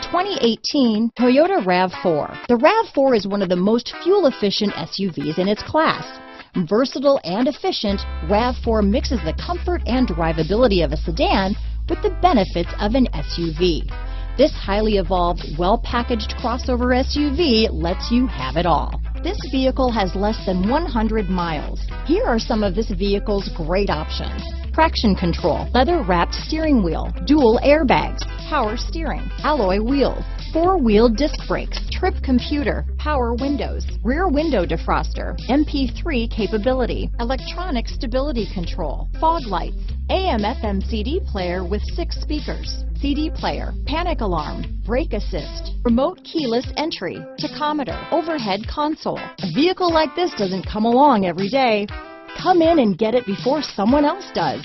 2018 Toyota RAV4. The RAV4 is one of the most fuel-efficient SUVs in its class. Versatile and efficient, RAV4 mixes the comfort and drivability of a sedan with the benefits of an SUV. This highly evolved, well-packaged crossover SUV lets you have it all. This vehicle has less than 100 miles. Here are some of this vehicle's great options: traction control, leather-wrapped steering wheel, dual airbags, power steering, alloy wheels, four-wheel disc brakes, trip computer, power windows, rear window defroster, MP3 capability, electronic stability control, fog lights, AM/FM CD player with 6 speakers, CD player, panic alarm, brake assist, remote keyless entry, tachometer, overhead console. A vehicle like this doesn't come along every day. Come in and get it before someone else does.